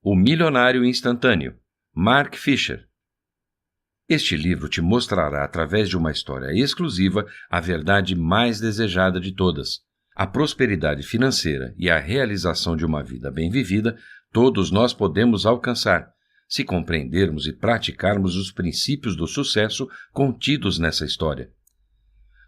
O Milionário Instantâneo, Mark Fisher. Este livro te mostrará, através de uma história exclusiva, a verdade mais desejada de todas. A prosperidade financeira e a realização de uma vida bem vivida, todos nós podemos alcançar, se compreendermos e praticarmos os princípios do sucesso contidos nessa história.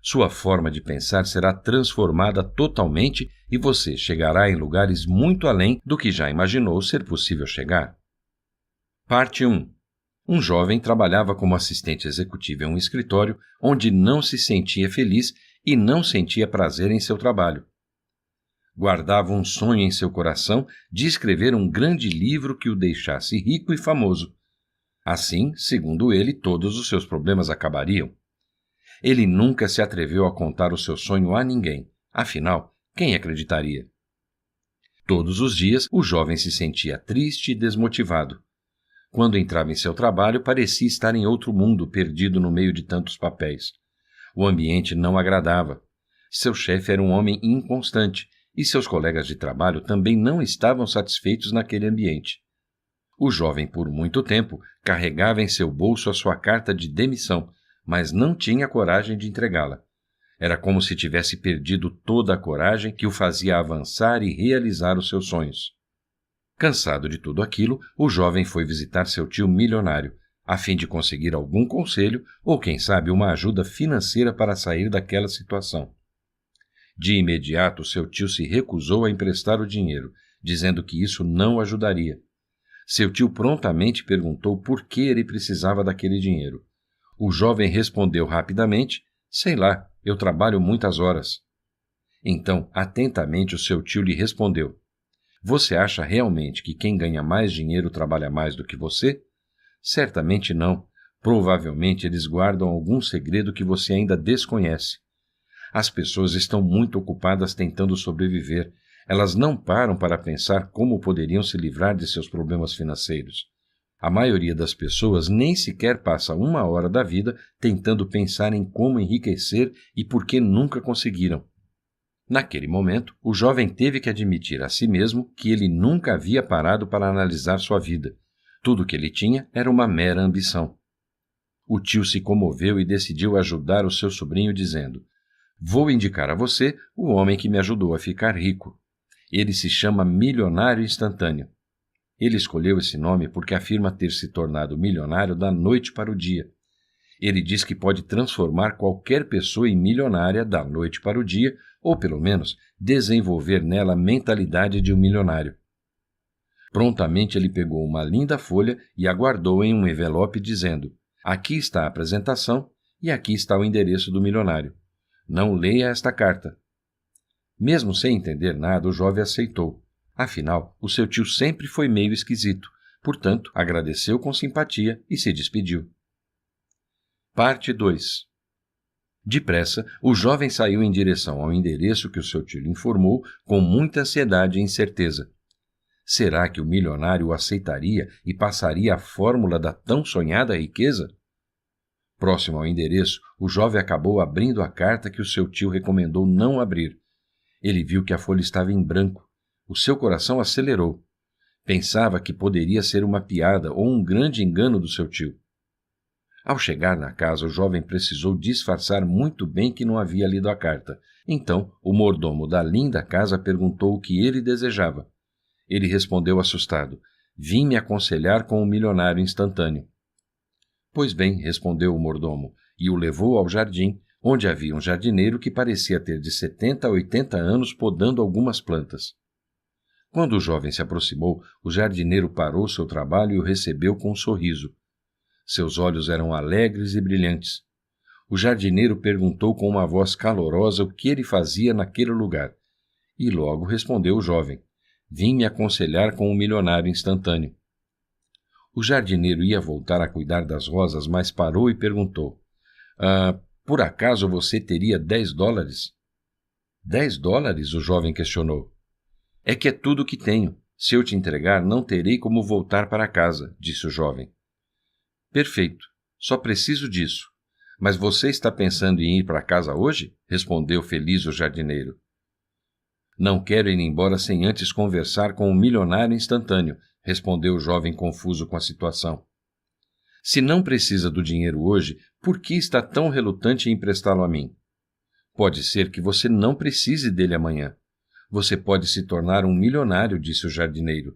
Sua forma de pensar será transformada totalmente e você chegará em lugares muito além do que já imaginou ser possível chegar. Parte 1. Um jovem trabalhava como assistente executivo em um escritório onde não se sentia feliz e não sentia prazer em seu trabalho. Guardava um sonho em seu coração de escrever um grande livro que o deixasse rico e famoso. Assim, segundo ele, todos os seus problemas acabariam. Ele nunca se atreveu a contar o seu sonho a ninguém. Afinal, quem acreditaria? Todos os dias, o jovem se sentia triste e desmotivado. Quando entrava em seu trabalho, parecia estar em outro mundo, perdido no meio de tantos papéis. O ambiente não agradava. Seu chefe era um homem inconstante, e seus colegas de trabalho também não estavam satisfeitos naquele ambiente. O jovem, por muito tempo, carregava em seu bolso a sua carta de demissão, mas não tinha coragem de entregá-la. Era como se tivesse perdido toda a coragem que o fazia avançar e realizar os seus sonhos. Cansado de tudo aquilo, o jovem foi visitar seu tio milionário, a fim de conseguir algum conselho ou, quem sabe, uma ajuda financeira para sair daquela situação. De imediato, seu tio se recusou a emprestar o dinheiro, dizendo que isso não o ajudaria. Seu tio prontamente perguntou por que ele precisava daquele dinheiro. O jovem respondeu rapidamente: "Sei lá, eu trabalho muitas horas." Então, atentamente, o seu tio lhe respondeu: "Você acha realmente que quem ganha mais dinheiro trabalha mais do que você? Certamente não. Provavelmente eles guardam algum segredo que você ainda desconhece. As pessoas estão muito ocupadas tentando sobreviver. Elas não param para pensar como poderiam se livrar de seus problemas financeiros. A maioria das pessoas nem sequer passa uma hora da vida tentando pensar em como enriquecer e por que nunca conseguiram." Naquele momento, o jovem teve que admitir a si mesmo que ele nunca havia parado para analisar sua vida. Tudo o que ele tinha era uma mera ambição. O tio se comoveu e decidiu ajudar o seu sobrinho dizendo: "Vou indicar a você o homem que me ajudou a ficar rico. Ele se chama Milionário Instantâneo. Ele escolheu esse nome porque afirma ter se tornado milionário da noite para o dia. Ele diz que pode transformar qualquer pessoa em milionária da noite para o dia, ou pelo menos desenvolver nela a mentalidade de um milionário." Prontamente ele pegou uma linda folha e a guardou em um envelope dizendo: "Aqui está a apresentação e aqui está o endereço do milionário. Não leia esta carta." Mesmo sem entender nada, o jovem aceitou. Afinal, o seu tio sempre foi meio esquisito, portanto, agradeceu com simpatia e se despediu. Parte 2. Depressa, o jovem saiu em direção ao endereço que o seu tio lhe informou com muita ansiedade e incerteza. Será que o milionário o aceitaria e passaria a fórmula da tão sonhada riqueza? Próximo ao endereço, o jovem acabou abrindo a carta que o seu tio recomendou não abrir. Ele viu que a folha estava em branco. O seu coração acelerou. Pensava que poderia ser uma piada ou um grande engano do seu tio. Ao chegar na casa, o jovem precisou disfarçar muito bem que não havia lido a carta. Então, o mordomo da linda casa perguntou o que ele desejava. Ele respondeu assustado: "Vim me aconselhar com o milionário instantâneo." "Pois bem," respondeu o mordomo, e o levou ao jardim, onde havia um jardineiro que parecia ter de 70 a 80 anos podando algumas plantas. Quando o jovem se aproximou, o jardineiro parou seu trabalho e o recebeu com um sorriso. Seus olhos eram alegres e brilhantes. O jardineiro perguntou com uma voz calorosa o que ele fazia naquele lugar. E logo respondeu o jovem: "Vim me aconselhar com o milionário instantâneo." O jardineiro ia voltar a cuidar das rosas, mas parou e perguntou: "Por acaso você teria $10? $10? O jovem questionou. "É que é tudo o que tenho. Se eu te entregar, não terei como voltar para casa," disse o jovem. "Perfeito. Só preciso disso. Mas você está pensando em ir para casa hoje?" respondeu feliz o jardineiro. "Não quero ir embora sem antes conversar com o milionário instantâneo," respondeu o jovem confuso com a situação. Se não precisa do dinheiro hoje, por que está tão relutante em emprestá-lo a mim? Pode ser que você não precise dele amanhã. Você pode se tornar um milionário, disse o jardineiro.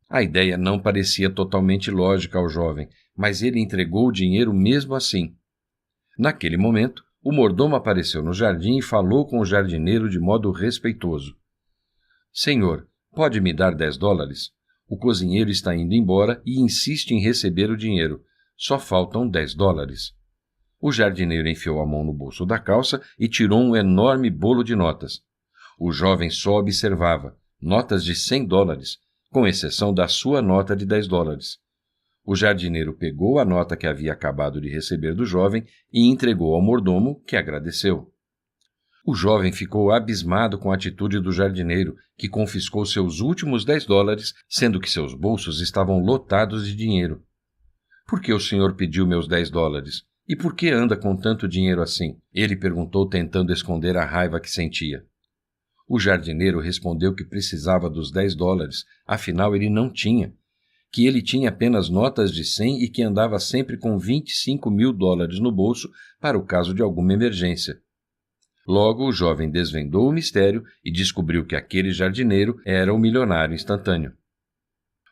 A ideia não parecia totalmente lógica ao jovem, mas ele entregou o dinheiro mesmo assim. Naquele momento, o mordomo apareceu no jardim e falou com o jardineiro de modo respeitoso. Senhor, pode me dar $10? O cozinheiro está indo embora e insiste em receber o dinheiro. Só faltam $10. O jardineiro enfiou a mão no bolso da calça e tirou um enorme bolo de notas. O jovem só observava, notas de $100, com exceção da sua nota de $10. O jardineiro pegou a nota que havia acabado de receber do jovem e entregou ao mordomo, que agradeceu. O jovem ficou abismado com a atitude do jardineiro, que confiscou seus últimos $10, sendo que seus bolsos estavam lotados de dinheiro. Por que o senhor pediu meus $10? E por que anda com tanto dinheiro assim? Ele perguntou, tentando esconder a raiva que sentia. O jardineiro respondeu que precisava dos $10, afinal ele não tinha, que ele tinha apenas notas de 100 e que andava sempre com $25.000 no bolso para o caso de alguma emergência. Logo, o jovem desvendou o mistério e descobriu que aquele jardineiro era o milionário instantâneo.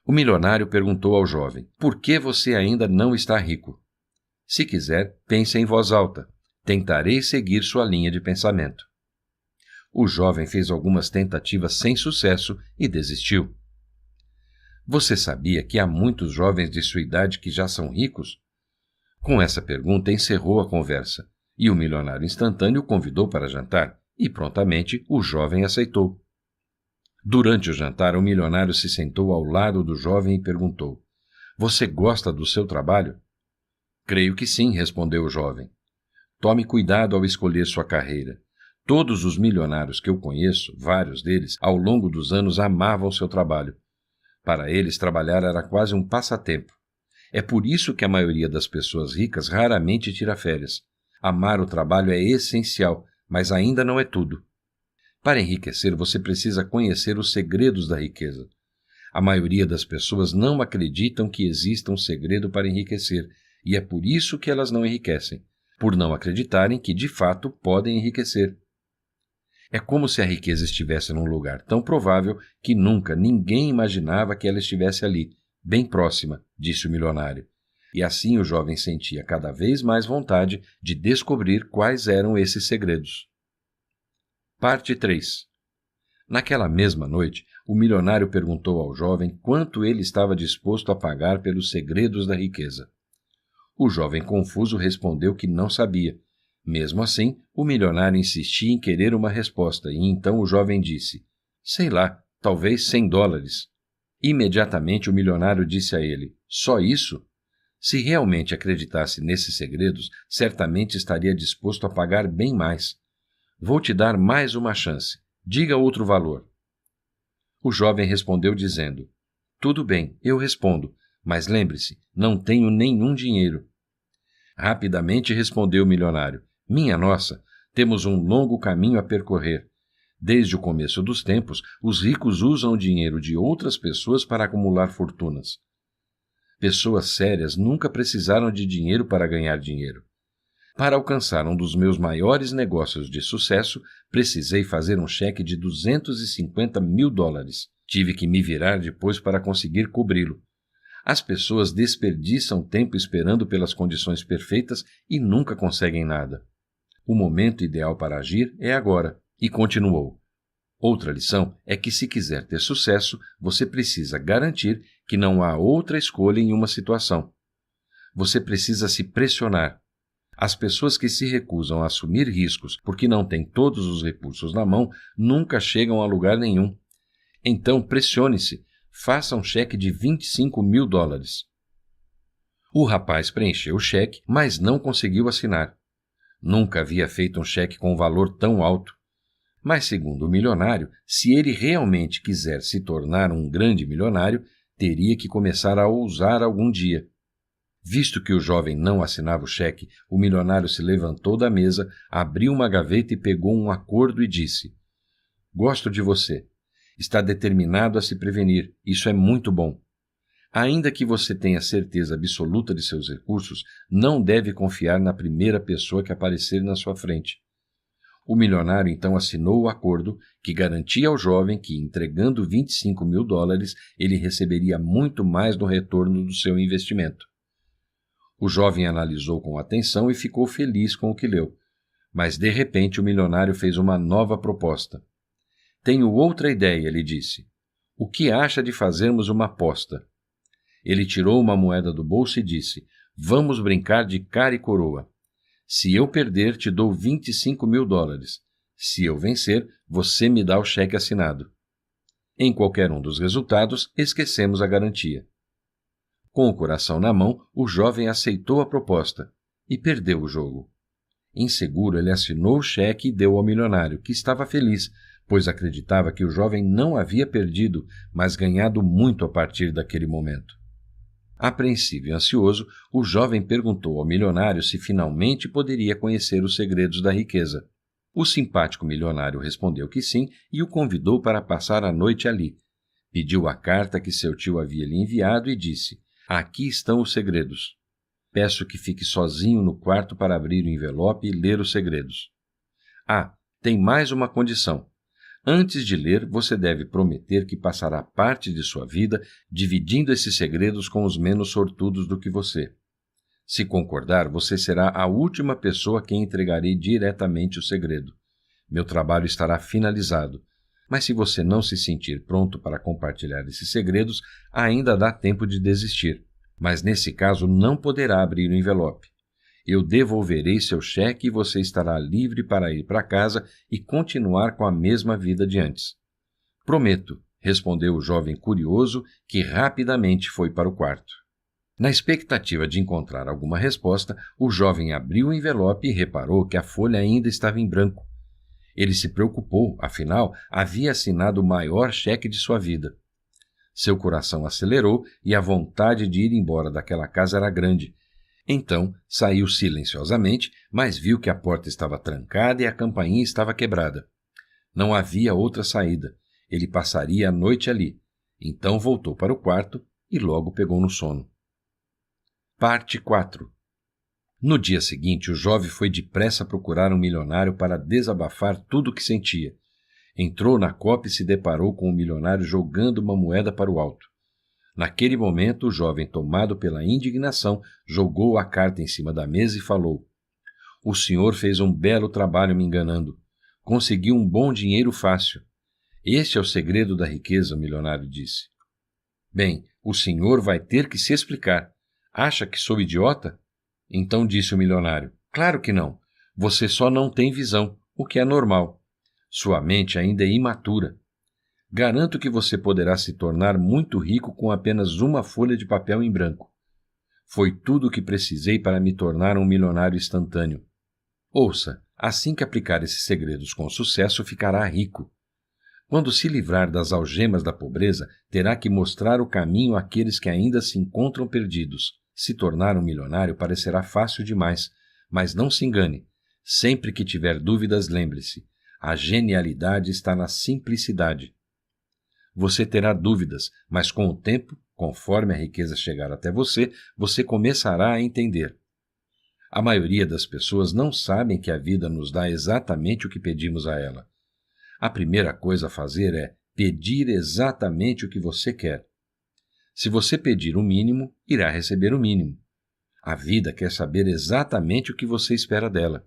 O milionário perguntou ao jovem, por que você ainda não está rico? Se quiser, pense em voz alta. Tentarei seguir sua linha de pensamento. O jovem fez algumas tentativas sem sucesso e desistiu. Você sabia que há muitos jovens de sua idade que já são ricos? Com essa pergunta encerrou a conversa, e o milionário instantâneo o convidou para jantar, e prontamente o jovem aceitou. Durante o jantar, o milionário se sentou ao lado do jovem e perguntou, você gosta do seu trabalho? Creio que sim, respondeu o jovem. Tome cuidado ao escolher sua carreira. Todos os milionários que eu conheço, vários deles, ao longo dos anos amavam seu trabalho. Para eles, trabalhar era quase um passatempo. É por isso que a maioria das pessoas ricas raramente tira férias. Amar o trabalho é essencial, mas ainda não é tudo. Para enriquecer, você precisa conhecer os segredos da riqueza. A maioria das pessoas não acreditam que exista um segredo para enriquecer, e é por isso que elas não enriquecem, por não acreditarem que, de fato, podem enriquecer. É como se a riqueza estivesse num lugar tão provável que nunca ninguém imaginava que ela estivesse ali, bem próxima, disse o milionário. E assim o jovem sentia cada vez mais vontade de descobrir quais eram esses segredos. Parte 3. Naquela mesma noite, o milionário perguntou ao jovem quanto ele estava disposto a pagar pelos segredos da riqueza. O jovem confuso respondeu que não sabia. Mesmo assim, o milionário insistia em querer uma resposta, e então o jovem disse, sei lá, talvez $100. Imediatamente o milionário disse a ele, só isso? Se realmente acreditasse nesses segredos, certamente estaria disposto a pagar bem mais. Vou te dar mais uma chance. Diga outro valor. O jovem respondeu dizendo, tudo bem, eu respondo, mas lembre-se, não tenho nenhum dinheiro. Rapidamente respondeu o milionário, minha nossa, temos um longo caminho a percorrer. Desde o começo dos tempos, os ricos usam o dinheiro de outras pessoas para acumular fortunas. Pessoas sérias nunca precisaram de dinheiro para ganhar dinheiro. Para alcançar um dos meus maiores negócios de sucesso, precisei fazer um cheque de $250.000. Tive que me virar depois para conseguir cobri-lo. As pessoas desperdiçam tempo esperando pelas condições perfeitas e nunca conseguem nada. O momento ideal para agir é agora. E continuou. Outra lição é que se quiser ter sucesso, você precisa garantir que não há outra escolha em uma situação. Você precisa se pressionar. As pessoas que se recusam a assumir riscos porque não têm todos os recursos na mão nunca chegam a lugar nenhum. Então pressione-se. Faça um cheque de $25.000. O rapaz preencheu o cheque, mas não conseguiu assinar. Nunca havia feito um cheque com um valor tão alto. Mas, segundo o milionário, se ele realmente quiser se tornar um grande milionário, teria que começar a ousar algum dia. Visto que o jovem não assinava o cheque, o milionário se levantou da mesa, abriu uma gaveta e pegou um acordo e disse: Gosto de você. Está determinado a se prevenir. Isso é muito bom. Ainda que você tenha certeza absoluta de seus recursos, não deve confiar na primeira pessoa que aparecer na sua frente. O milionário então assinou o acordo que garantia ao jovem que, entregando $25.000, ele receberia muito mais no retorno do seu investimento. O jovem analisou com atenção e ficou feliz com o que leu. Mas, de repente, o milionário fez uma nova proposta. Tenho outra ideia, ele disse. O que acha de fazermos uma aposta? Ele tirou uma moeda do bolso e disse, vamos brincar de cara e coroa. Se eu perder, te dou $25.000. Se eu vencer, você me dá o cheque assinado. Em qualquer um dos resultados, esquecemos a garantia. Com o coração na mão, o jovem aceitou a proposta e perdeu o jogo. Inseguro, ele assinou o cheque e deu ao milionário, que estava feliz, pois acreditava que o jovem não havia perdido, mas ganhado muito a partir daquele momento. Apreensivo e ansioso, o jovem perguntou ao milionário se finalmente poderia conhecer os segredos da riqueza. O simpático milionário respondeu que sim e o convidou para passar a noite ali. Pediu a carta que seu tio havia lhe enviado e disse, aqui estão os segredos. Peço que fique sozinho no quarto para abrir o envelope e ler os segredos. Ah, tem mais uma condição. Antes de ler, você deve prometer que passará parte de sua vida dividindo esses segredos com os menos sortudos do que você. Se concordar, você será a última pessoa a quem entregarei diretamente o segredo. Meu trabalho estará finalizado. Mas se você não se sentir pronto para compartilhar esses segredos, ainda dá tempo de desistir. Mas nesse caso não poderá abrir o envelope. Eu devolverei seu cheque e você estará livre para ir para casa e continuar com a mesma vida de antes. Prometo, respondeu o jovem curioso, que rapidamente foi para o quarto. Na expectativa de encontrar alguma resposta, o jovem abriu o envelope e reparou que a folha ainda estava em branco. Ele se preocupou, afinal, havia assinado o maior cheque de sua vida. Seu coração acelerou e a vontade de ir embora daquela casa era grande. Então, saiu silenciosamente, mas viu que a porta estava trancada e a campainha estava quebrada. Não havia outra saída. Ele passaria a noite ali. Então voltou para o quarto e logo pegou no sono. Parte 4. No dia seguinte, o jovem foi depressa procurar um milionário para desabafar tudo o que sentia. Entrou na copa e se deparou com o milionário jogando uma moeda para o alto. Naquele momento, o jovem, tomado pela indignação, jogou a carta em cima da mesa e falou, o senhor fez um belo trabalho me enganando. Conseguiu um bom dinheiro fácil. Este é o segredo da riqueza, o milionário disse. Bem, o senhor vai ter que se explicar. Acha que sou idiota? Então disse o milionário, claro que não. Você só não tem visão, o que é normal. Sua mente ainda é imatura. Garanto que você poderá se tornar muito rico com apenas uma folha de papel em branco. Foi tudo o que precisei para me tornar um milionário instantâneo. Ouça, assim que aplicar esses segredos com sucesso, ficará rico. Quando se livrar das algemas da pobreza, terá que mostrar o caminho àqueles que ainda se encontram perdidos. Se tornar um milionário parecerá fácil demais, mas não se engane. Sempre que tiver dúvidas, lembre-se, a genialidade está na simplicidade. Você terá dúvidas, mas com o tempo, conforme a riqueza chegar até você, você começará a entender. A maioria das pessoas não sabem que a vida nos dá exatamente o que pedimos a ela. A primeira coisa a fazer é pedir exatamente o que você quer. Se você pedir o mínimo, irá receber o mínimo. A vida quer saber exatamente o que você espera dela.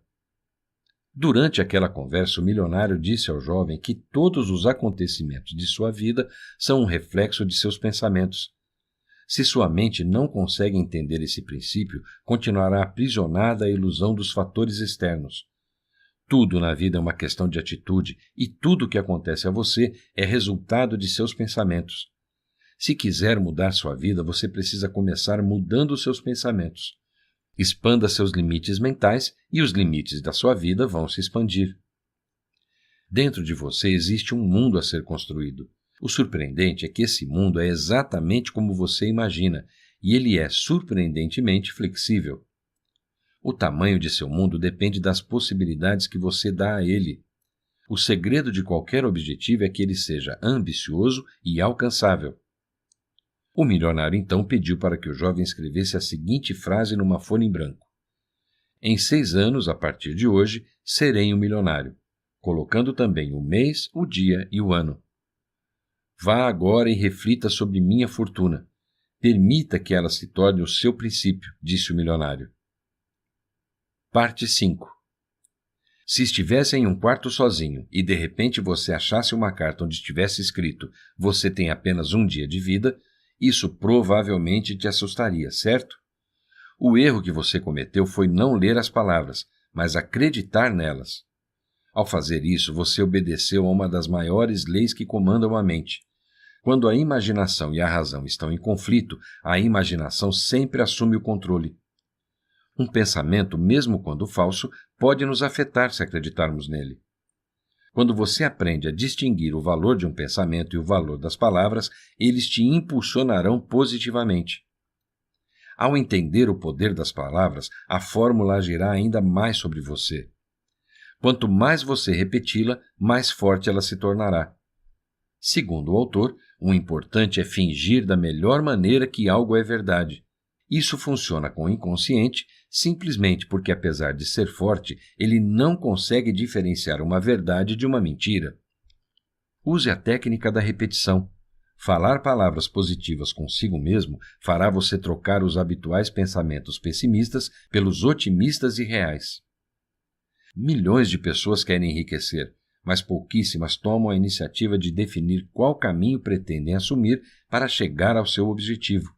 Durante aquela conversa, o milionário disse ao jovem que todos os acontecimentos de sua vida são um reflexo de seus pensamentos. Se sua mente não consegue entender esse princípio, continuará aprisionada à ilusão dos fatores externos. Tudo na vida é uma questão de atitude e tudo o que acontece a você é resultado de seus pensamentos. Se quiser mudar sua vida, você precisa começar mudando os seus pensamentos. Expanda seus limites mentais e os limites da sua vida vão se expandir. Dentro de você existe um mundo a ser construído. O surpreendente é que esse mundo é exatamente como você imagina e ele é surpreendentemente flexível. O tamanho de seu mundo depende das possibilidades que você dá a ele. O segredo de qualquer objetivo é que ele seja ambicioso e alcançável. O milionário então pediu para que o jovem escrevesse a seguinte frase numa folha em branco: Em 6 anos, a partir de hoje, serei um milionário, colocando também o mês, o dia e o ano. Vá agora e reflita sobre minha fortuna. Permita que ela se torne o seu princípio, disse o milionário. Parte 5. Se estivesse em um quarto sozinho e de repente você achasse uma carta onde estivesse escrito "Você tem apenas um dia de vida", isso provavelmente te assustaria, certo? O erro que você cometeu foi não ler as palavras, mas acreditar nelas. Ao fazer isso, você obedeceu a uma das maiores leis que comandam a mente. Quando a imaginação e a razão estão em conflito, a imaginação sempre assume o controle. Um pensamento, mesmo quando falso, pode nos afetar se acreditarmos nele. Quando você aprende a distinguir o valor de um pensamento e o valor das palavras, eles te impulsionarão positivamente. Ao entender o poder das palavras, a fórmula agirá ainda mais sobre você. Quanto mais você repeti-la, mais forte ela se tornará. Segundo o autor, o importante é fingir da melhor maneira que algo é verdade. Isso funciona com o inconsciente simplesmente porque, apesar de ser forte, ele não consegue diferenciar uma verdade de uma mentira. Use a técnica da repetição. Falar palavras positivas consigo mesmo fará você trocar os habituais pensamentos pessimistas pelos otimistas e reais. Milhões de pessoas querem enriquecer, mas pouquíssimas tomam a iniciativa de definir qual caminho pretendem assumir para chegar ao seu objetivo.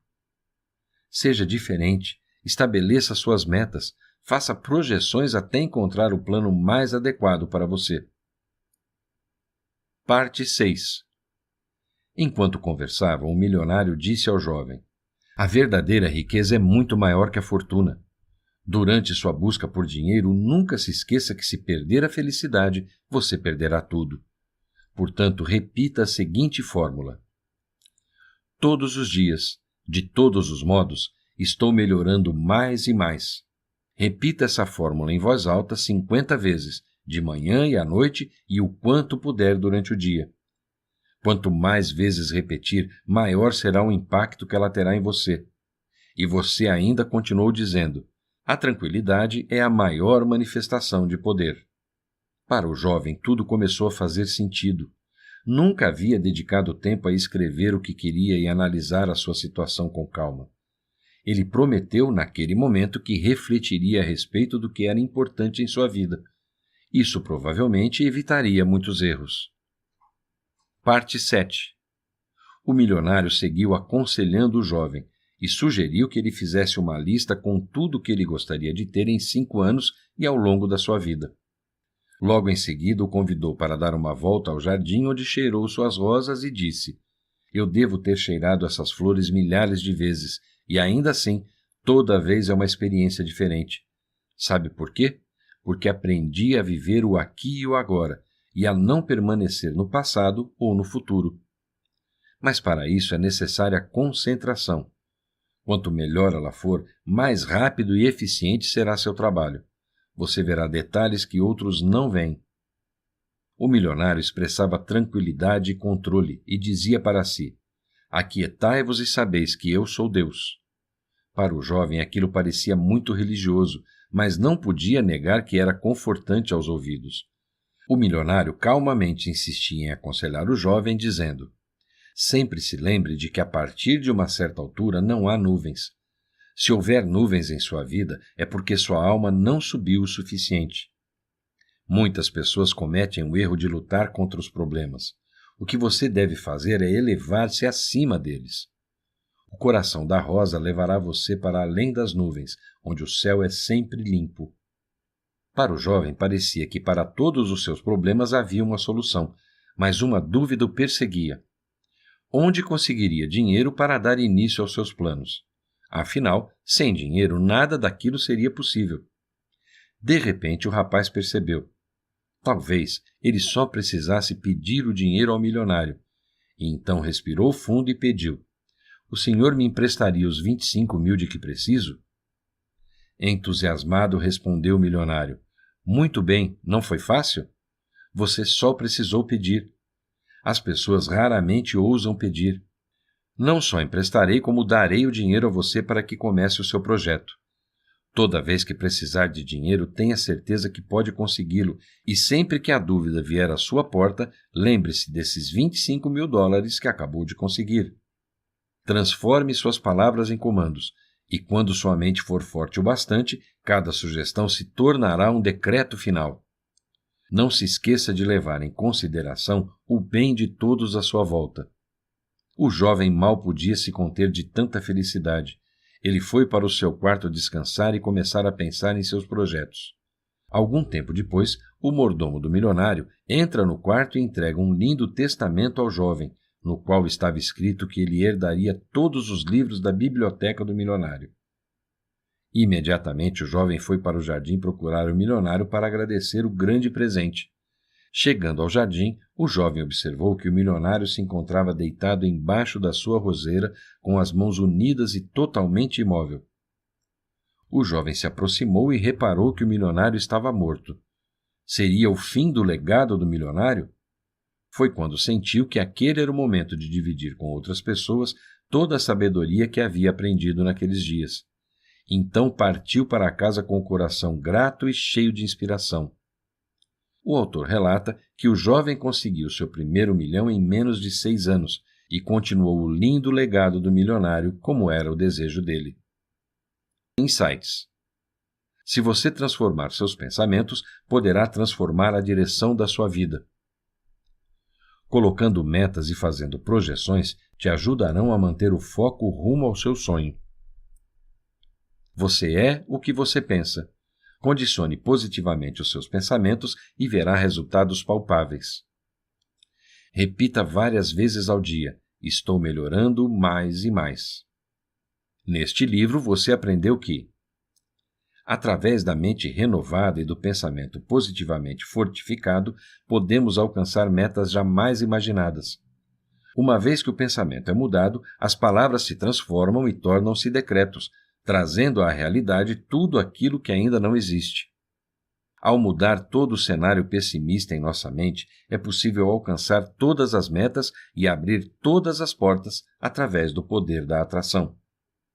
Seja diferente, estabeleça suas metas, faça projeções até encontrar o plano mais adequado para você. Parte 6. Enquanto conversavam, o milionário disse ao jovem: A verdadeira riqueza é muito maior que a fortuna. Durante sua busca por dinheiro, nunca se esqueça que se perder a felicidade, você perderá tudo. Portanto, repita a seguinte fórmula: Todos os dias, de todos os modos, estou melhorando mais e mais. Repita essa fórmula em voz alta 50 vezes, de manhã e à noite e o quanto puder durante o dia. Quanto mais vezes repetir, maior será o impacto que ela terá em você. E você ainda continuou dizendo: a tranquilidade é a maior manifestação de poder. Para o jovem, tudo começou a fazer sentido. Nunca havia dedicado tempo a escrever o que queria e analisar a sua situação com calma. Ele prometeu, naquele momento, que refletiria a respeito do que era importante em sua vida. Isso provavelmente evitaria muitos erros. Parte 7. O milionário seguiu aconselhando o jovem e sugeriu que ele fizesse uma lista com tudo o que ele gostaria de ter em 5 anos e ao longo da sua vida. Logo em seguida, o convidou para dar uma volta ao jardim onde cheirou suas rosas e disse: Eu devo ter cheirado essas flores milhares de vezes, e ainda assim, toda vez é uma experiência diferente. Sabe por quê? Porque aprendi a viver o aqui e o agora, e a não permanecer no passado ou no futuro. Mas para isso é necessária concentração. Quanto melhor ela for, mais rápido e eficiente será seu trabalho. Você verá detalhes que outros não veem. O milionário expressava tranquilidade e controle e dizia para si: Aquietai-vos e sabeis que eu sou Deus. Para o jovem aquilo parecia muito religioso, mas não podia negar que era confortante aos ouvidos. O milionário calmamente insistia em aconselhar o jovem, dizendo: Sempre se lembre de que a partir de uma certa altura não há nuvens. Se houver nuvens em sua vida, é porque sua alma não subiu o suficiente. Muitas pessoas cometem o erro de lutar contra os problemas. O que você deve fazer é elevar-se acima deles. O coração da rosa levará você para além das nuvens, onde o céu é sempre limpo. Para o jovem parecia que para todos os seus problemas havia uma solução, mas uma dúvida o perseguia. Onde conseguiria dinheiro para dar início aos seus planos? Afinal, sem dinheiro, nada daquilo seria possível. De repente, o rapaz percebeu. Talvez ele só precisasse pedir o dinheiro ao milionário. E então respirou fundo e pediu: O senhor me emprestaria os 25.000 de que preciso? Entusiasmado, respondeu o milionário: Muito bem, não foi fácil? Você só precisou pedir. As pessoas raramente ousam pedir. Não só emprestarei, como darei o dinheiro a você para que comece o seu projeto. Toda vez que precisar de dinheiro, tenha certeza que pode consegui-lo, e sempre que a dúvida vier à sua porta, lembre-se desses $25.000 que acabou de conseguir. Transforme suas palavras em comandos, e quando sua mente for forte o bastante, cada sugestão se tornará um decreto final. Não se esqueça de levar em consideração o bem de todos à sua volta. O jovem mal podia se conter de tanta felicidade. Ele foi para o seu quarto descansar e começar a pensar em seus projetos. Algum tempo depois, o mordomo do milionário entra no quarto e entrega um lindo testamento ao jovem, no qual estava escrito que ele herdaria todos os livros da biblioteca do milionário. Imediatamente o jovem foi para o jardim procurar o milionário para agradecer o grande presente. Chegando ao jardim, o jovem observou que o milionário se encontrava deitado embaixo da sua roseira, com as mãos unidas e totalmente imóvel. O jovem se aproximou e reparou que o milionário estava morto. Seria o fim do legado do milionário? Foi quando sentiu que aquele era o momento de dividir com outras pessoas toda a sabedoria que havia aprendido naqueles dias. Então partiu para casa com o coração grato e cheio de inspiração. O autor relata que o jovem conseguiu seu primeiro milhão em menos de 6 anos e continuou o lindo legado do milionário como era o desejo dele. Insights. Se você transformar seus pensamentos, poderá transformar a direção da sua vida. Colocando metas e fazendo projeções te ajudarão a manter o foco rumo ao seu sonho. Você é o que você pensa. Condicione positivamente os seus pensamentos e verá resultados palpáveis. Repita várias vezes ao dia: estou melhorando mais e mais. Neste livro você aprendeu que, através da mente renovada e do pensamento positivamente fortificado, podemos alcançar metas jamais imaginadas. Uma vez que o pensamento é mudado, as palavras se transformam e tornam-se decretos, trazendo à realidade tudo aquilo que ainda não existe. Ao mudar todo o cenário pessimista em nossa mente, é possível alcançar todas as metas e abrir todas as portas através do poder da atração.